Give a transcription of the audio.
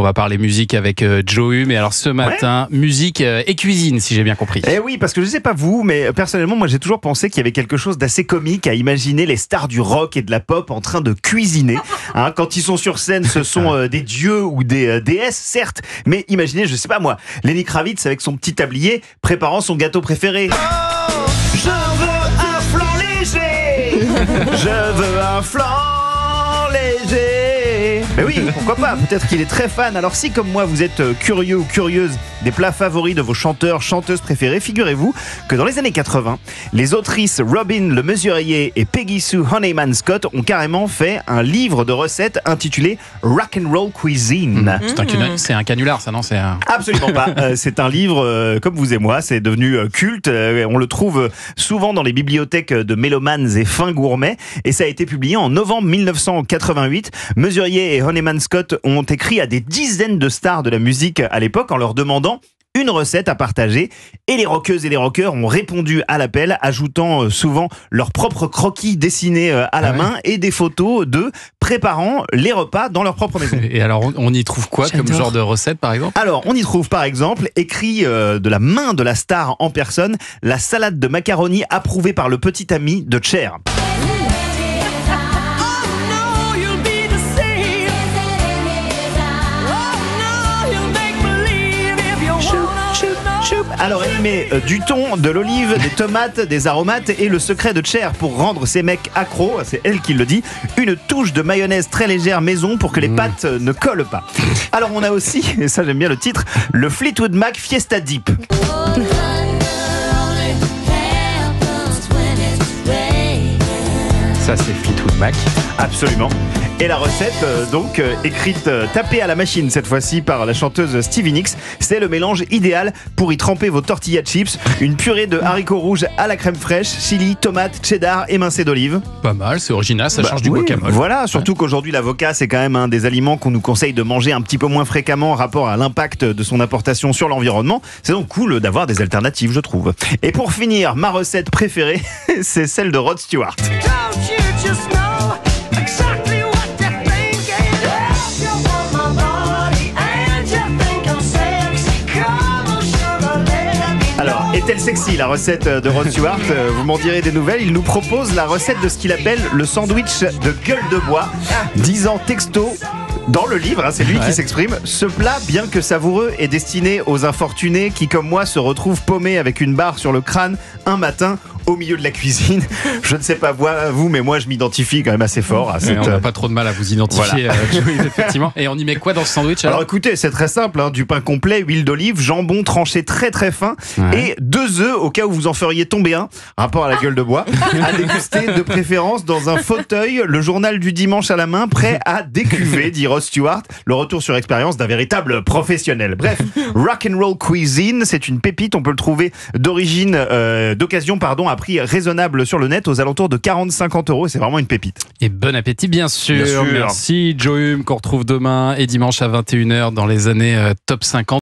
On va parler musique avec Joe Hume. Et alors ce matin, musique et cuisine, si j'ai bien compris. Eh oui, parce que je sais pas vous, mais personnellement, moi j'ai toujours pensé qu'il y avait quelque chose d'assez comique à imaginer les stars du rock et de la pop en train de cuisiner. Quand ils sont sur scène, ce sont des dieux ou des déesses, certes, mais imaginez, je sais pas moi, Lenny Kravitz avec son petit tablier préparant son gâteau préféré. Oh, je veux un flan léger. Je veux un flan léger. Mais oui, pourquoi pas, peut-être qu'il est très fan. Alors si comme moi vous êtes curieux ou curieuse des plats favoris de vos chanteurs, chanteuses préférés, figurez-vous que dans les années 80, les autrices Robin Le Mesurier et Peggy Sue Honeyman Scott ont carrément fait un livre de recettes intitulé Rock and Roll Cuisine. C'est un canular, ça, non? Absolument pas. C'est un livre comme vous et moi, c'est devenu culte. On le trouve souvent dans les bibliothèques de mélomanes et fins gourmets. Et ça a été publié en novembre 1988. Mesurier et Honeyman Scott ont écrit à des dizaines de stars de la musique à l'époque en leur demandant une recette à partager, et les rockeuses et les rockeurs ont répondu à l'appel, ajoutant souvent leurs propres croquis dessinés à la main et des photos d'eux préparant les repas dans leur propre maison. Et alors on y trouve quoi comme genre de recette par exemple? Alors on y trouve par exemple, écrit de la main de la star en personne, la salade de macaroni approuvée par le petit ami de Cher. Alors elle met du thon, de l'olive, des tomates, des aromates et le secret de Cher pour rendre ces mecs accros, c'est elle qui le dit, une touche de mayonnaise très légère maison pour que les pâtes ne collent pas. Alors on a aussi, et ça j'aime bien le titre, le Fleetwood Mac Fiesta Dip. Ça c'est Fleetwood Mac. Absolument. Et la recette, écrite, tapée à la machine cette fois-ci par la chanteuse Stevie Nicks, c'est le mélange idéal pour y tremper vos tortilla chips, une purée de haricots rouges à la crème fraîche, chili, tomate, cheddar, émincé d'olive. Pas mal, c'est original, ça change du guacamole. Voilà, surtout qu'aujourd'hui l'avocat c'est quand même un des aliments qu'on nous conseille de manger un petit peu moins fréquemment en rapport à l'impact de son importation sur l'environnement. C'est donc cool d'avoir des alternatives, je trouve. Et pour finir, ma recette préférée, c'est celle de Rod Stewart. Alors, est-elle sexy la recette de Rod Stewart? Vous m'en direz des nouvelles. Il nous propose la recette de ce qu'il appelle le sandwich de gueule de bois, disant texto dans le livre, c'est lui qui s'exprime. Ce plat, bien que savoureux, est destiné aux infortunés qui, comme moi, se retrouvent paumés avec une barre sur le crâne un matin au milieu de la cuisine. Je ne sais pas vous, mais moi je m'identifie quand même assez fort à cette... On n'a pas trop de mal à vous identifier, voilà. Effectivement. Et on y met quoi dans ce sandwich alors écoutez, c'est très simple, du pain complet, huile d'olive, jambon tranché très très fin et 2 œufs au cas où vous en feriez tomber un, rapport à la gueule de bois, à déguster de préférence dans un fauteuil, le journal du dimanche à la main, prêt à décuver, dit Rod Stewart, le retour sur expérience d'un véritable professionnel. Bref, Rock and Roll Cuisine, c'est une pépite, on peut le trouver d'occasion, à prix raisonnable sur le net, aux alentours de 40-50 €. C'est vraiment une pépite. Et bon appétit, bien sûr. Bien sûr. Merci Joe Hume, qu'on retrouve demain et dimanche à 21h dans les années Top 50.